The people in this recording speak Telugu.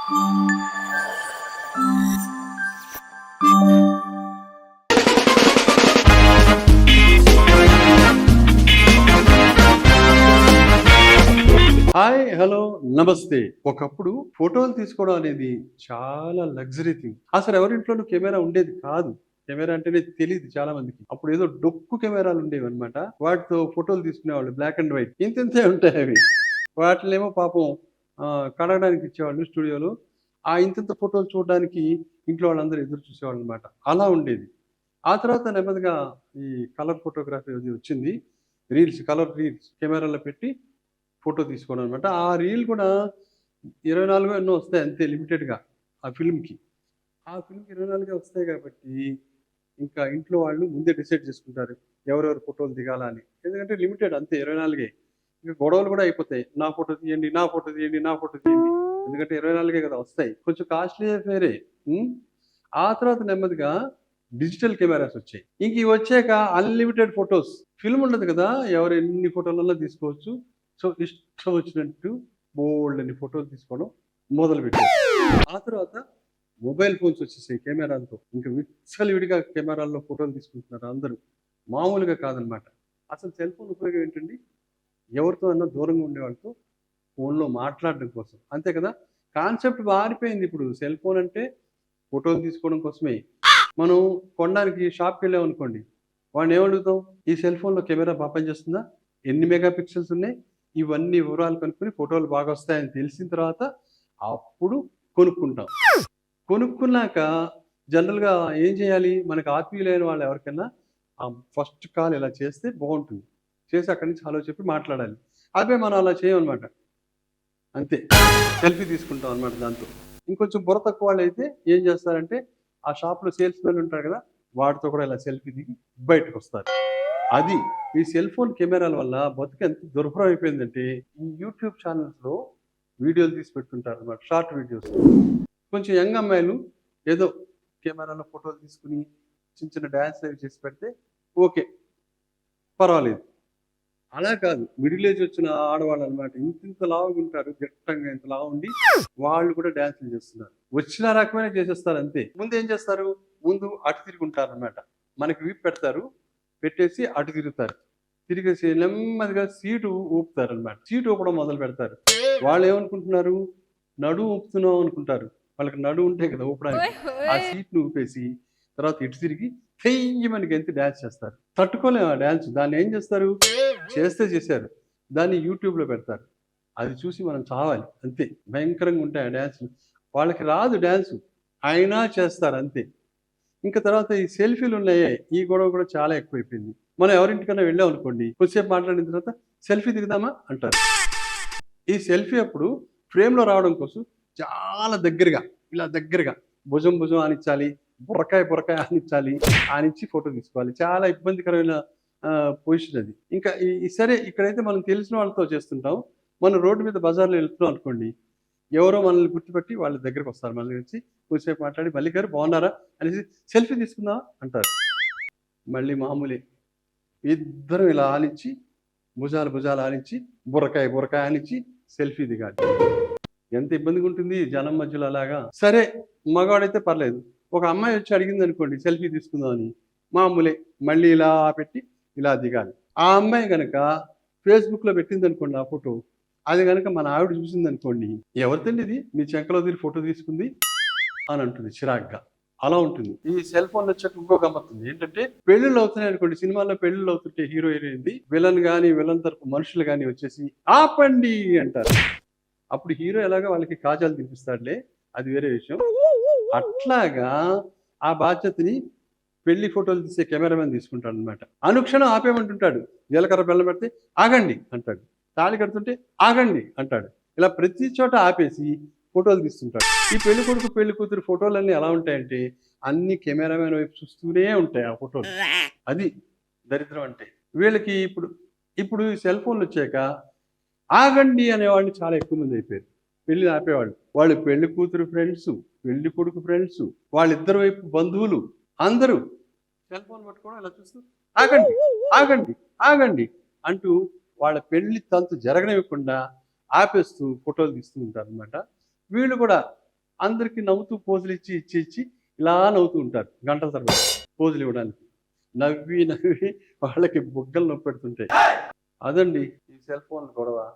హాయ్, హలో, నమస్తే. ఒకప్పుడు ఫోటోలు తీసుకోవడం అనేది చాలా లగ్జరీ థింగ్. అసలు ఎవరింట్లోనూ కెమెరా ఉండేది కాదు. కెమెరా అంటేనే తెలీదు చాలా మందికి. అప్పుడు ఏదో డొక్కు కెమెరాలు ఉండేవన్నమాట. వాటితో ఫోటోలు తీసుకునేవాళ్ళు, బ్లాక్ అండ్ వైట్. ఇంతింతే ఉంటాయి అవి. వాటినేమో పాపం కడగడానికి ఇచ్చేవాళ్ళు స్టూడియోలో. ఆ ఇంతింత ఫోటోలు చూడడానికి ఇంట్లో వాళ్ళందరూ ఎదురు చూసేవాళ్ళు అనమాట. అలా ఉండేది. ఆ తర్వాత నెమ్మదిగా ఈ కలర్ ఫోటోగ్రఫీ అది వచ్చింది. కలర్ రీల్స్ కెమెరాలో పెట్టి ఫోటో తీసుకోవడం అనమాట. ఆ రీల్ కూడా 24 ఎన్నో వస్తాయి అంతే, లిమిటెడ్‌గా ఆ ఫిల్మ్‌కి. ఆ ఫిల్మ్‌కి 24 వస్తాయి కాబట్టి, ఇంకా ఇంట్లో వాళ్ళు ముందే డిసైడ్ చేసుకుంటారు. ఎవరెవరు ఫోటోలు దిగాలా అని. ఎందుకంటే లిమిటెడ్ అంతే, 24. ఇంక గొడవలు కూడా అయిపోతాయి. నా ఫోటో తీయండి, నా ఫోటో తీయండి, నా ఫోటో తీయండి. ఎందుకంటే 24 కదా వస్తాయి. కొంచెం కాస్ట్లీ అఫైరే. హ్మ్. ఆ తర్వాత నెమ్మదిగా డిజిటల్ కెమెరాస్ వచ్చాయి. ఇంక ఇవి వచ్చాక అన్‌లిమిటెడ్ ఫోటోస్. ఫిల్మ్ ఉండదు కదా! ఎవరు ఎన్ని ఫోటోలన్నా తీసుకోవచ్చు. సో, ఇష్టం వచ్చినట్టు బోలెడన్ని ఫోటోలు తీసుకోవడం మొదలుపెట్టారు. ఆ తర్వాత మొబైల్ ఫోన్స్ వచ్చేసాయి కెమెరాలతో. ఇంక విచ్చలవిడిగా కెమెరాల్లో ఫోటోలు తీసుకుంటున్నారు అందరూ. మామూలుగా కాదనమాట. అసలు సెల్ ఫోన్ ఉపయోగం ఏంటండి? ఎవరితో అన్నా దూరంగా ఉండేవాళ్ళతో ఫోన్‌లో మాట్లాడడం కోసం. అంతే కదా! కాన్సెప్ట్ మారిపోయింది ఇప్పుడు. సెల్ ఫోన్ అంటే ఫోటోలు తీసుకోవడం కోసమే. మనం కొనడానికి షాప్‌కెళ్ళామనుకోండి, వాడినేమడుగుతాం? ఈ సెల్ ఫోన్‌లో కెమెరా పనిచేస్తుందా? ఎన్ని మెగా పిక్సెల్స్ ఉన్నాయి? ఇవన్నీ వివరాలు కనుక్కొని ఫోటోలు బాగొస్తాయని తెలిసిన తర్వాత అప్పుడు కొనుక్కుంటాం. కొనుక్కున్నాక జనరల్‌గా ఏం చేయాలి? మనకు ఆత్మీయులైన వాళ్ళు ఎవరికైనా ఫస్ట్ కాల్ ఇలా చేస్తే బావుంటుంది. చేసి అక్కడి నుంచి హలో చెప్పి మాట్లాడాలి. అదే మనం అలా చేయమనమాట. అంతే. సెల్ఫీ తీసుకుంటాం అనమాట దాంతో. ఇంకొంచెం బుర్ర తక్కువ వాళ్ళైతే ఏం చేస్తారంటే, ఆ షాప్‌లో సేల్స్‌మెన్ ఉంటారు కదా! వాడితో కూడా ఇలా సెల్ఫీ దిగి బయటకొస్తారు. అది. ఈ సెల్ ఫోన్ కెమెరాల వల్ల బతుకు ఎంత దుర్భరం అయిపోయిందంటే, ఈ యూట్యూబ్ ఛానెల్స్‌లో వీడియోలు తీసి పెడుతుంటారనమాట. Short videos. కొంచెం యంగ్ అమ్మాయిలు ఏదో కెమెరాలో ఫోటోలు తీసుకొని చిన్న చిన్న డాన్స్‌లు అవి చేసి పెడితే ఓకే. పర్వాలేదు. అలా కాదు. మిడిల్ ఏజ్ వచ్చిన ఆడవాళ్ళనమాట. ఇంతింత లావుగుంటారు. దిట్టంగా ఇంత లావుండి వాళ్ళు కూడా డాన్సులు చేస్తున్నారు. వచ్చిన రకమైన చేసేస్తారు అంతే. ముందేం చేస్తారు? ముందు అటు తిరుగుంటారనమాట. మనకి వీపు పెడతారు. పెట్టేసి అటు తిరుగుతారు. తిరిగేసి నెమ్మదిగా సీటు ఊపుతారనమాట. సీటు ఊపడం మొదలు పెడతారు. వాళ్ళేమనుకుంటున్నారు? నడుము ఊపుతున్నాం అనుకుంటారు. వాళ్ళకి నడుము ఉంటే కదా ఊపడానికి. ఆ సీట్‌ని ఊపేసి తర్వాత ఇటు తిరిగి చెయ్యమని గెంతి డాన్స్ చేస్తారు. తట్టుకోలేము ఆ డాన్స్. దాన్నేం చేస్తారు? చేస్తే చేశారు. దాన్ని యూట్యూబ్‌లో పెడతారు. అది చూసి మనం చావాలి అంతే. భయంకరంగా ఉంటాయి ఆ డాన్సులు. వాళ్ళకి రాదు డాన్సు. అయినా చేస్తారు అంతే. ఇంకా తర్వాత ఈ సెల్ఫీలున్నాయే, ఈ గొడవ కూడా చాలా ఎక్కువైపోయింది. మనం ఎవరింటికన్నా వెళ్ళామనుకోండి, కొద్దిసేపు మాట్లాడిన తర్వాత సెల్ఫీ దిగుదామా అంటారు. ఈ సెల్ఫీ అప్పుడు ఫ్రేమ్‌లో రావడం కోసం చాలా దగ్గరగా, ఇలా దగ్గరగా భుజం భుజం ఆనిచ్చాలి. బుర్రకాయ బుర్రకాయ ఆనిచ్చాలి. ఆనిచ్చి ఫోటో తీసుకోవాలి. చాలా ఇబ్బందికరమైన పొజిషన్ అది. ఇంకా సరే ఇక్కడైతే మనం తెలిసిన వాళ్ళతో చేస్తుంటాం. మనం రోడ్డు మీద బజార్‌లో వెళ్తున్నాం అనుకోండి, ఎవరో మనల్ని గుర్తుపట్టి వాళ్ళ దగ్గరకొస్తారు. మన దగ్గర వచ్చి కొద్దిసేపు మాట్లాడి, "మల్లి గారు బాగున్నారా?" అనేసి, "సెల్ఫీ తీసుకుందామా?" అంటారు. మళ్ళీ మామూలే. ఇద్దరం ఇలా ఆనిచ్చి, భుజాలు భుజాలు ఆనిచ్చి, బుర్రకాయ బుర్రకాయ ఆనిచ్చి సెల్ఫీ దిగాలి. ఎంత ఇబ్బందిగా ఉంటుంది జనం మధ్యలో అలాగా. సరే మగాడైతే పర్లేదు. ఒక అమ్మాయి వచ్చి అడిగిందనుకోండి సెల్ఫీ తీసుకుందామని, మామూలే. మళ్ళీ ఇలా పెట్టి ఇలా దిగాలి. ఆ అమ్మాయి గనక ఫేస్‌బుక్‌లో పెట్టిందనుకోండి ఆ ఫోటో, అది గనక మన ఆవిడ చూసిందనుకోండి, "ఎవరిదండి ఇది మీ చెంకలో దిగి ఫోటో తీసుకుంది" అని అంటుంది చిరాగ్గా. అలా ఉంటుంది. ఈ సెల్ ఫోన్‌లు వచ్చాక ఇంకో గమ్మత్తుంది. ఏంటంటే పెళ్ళిళ్ళు అవుతున్నాయనుకోండి, సినిమాల్లో పెళ్ళిళ్ళు అవుతుంటే హీరో, హీరోయిన్‌ది విలన్ తరపు మనుషులు గాని వచ్చేసి "ఆపండి" అంటారు. అప్పుడు హీరో ఎలాగో వాళ్ళకి కాజాలు తినిపిస్తాడులే, అది వేరే విషయం. అట్లాగా ఆ బాధ్యతని పెళ్లి ఫోటోలు తీసే కెమెరామెన్ తీసుకుంటాడనమాట. అనుక్షణం ఆపేయమంటుంటాడు. జీలకర్ర బెల్లం పెడితే "ఆగండి" అంటాడు. తాళి కడుతుంటే "ఆగండి" అంటాడు. ఇలా ప్రతి చోట ఆపేసి ఫోటోలు తీస్తుంటాడు. ఈ పెళ్ళికొడుకు, పెళ్ళికూతురు ఫోటోలన్నీ ఎలా ఉంటాయంటే, అన్ని కెమెరామెన్ వైపు చూస్తూనే ఉంటాయి ఆ ఫోటోలు. అది దరిద్రం అంటే. వీళ్ళకి ఇప్పుడు ఈ సెల్ ఫోన్‌లొచ్చాక ఆగండి అనేవాళ్ళు చాలా ఎక్కువ మంది అయిపోయారు. పెళ్లి ఆపేవాళ్ళు. వాళ్ళు పెళ్లి కూతురు ఫ్రెండ్సు, పెళ్లి కొడుకు ఫ్రెండ్సు, వాళ్ళిద్దరి వైపు బంధువులు అందరూ సెల్ ఫోన్ పట్టుకోవడం ఇలా చూస్తూ ఆగండి, ఆగండి, ఆగండి అంటూ వాళ్ళ పెళ్లి తంతు జరగనివ్వకుండా ఆపేస్తూ ఫోటోలు తీస్తూ ఉంటారనమాట. వీళ్ళు కూడా అందరికి నవ్వుతూ పోజులు ఇచ్చి ఇలా నవ్వుతూ ఉంటారు గంటల తర్వాత పోజులు ఇవ్వడానికి. నవ్వి వాళ్ళకి బుగ్గలు నొప్పి పెడుతుంటాయి. అదండి ఈ సెల్ ఫోన్ గొడవ.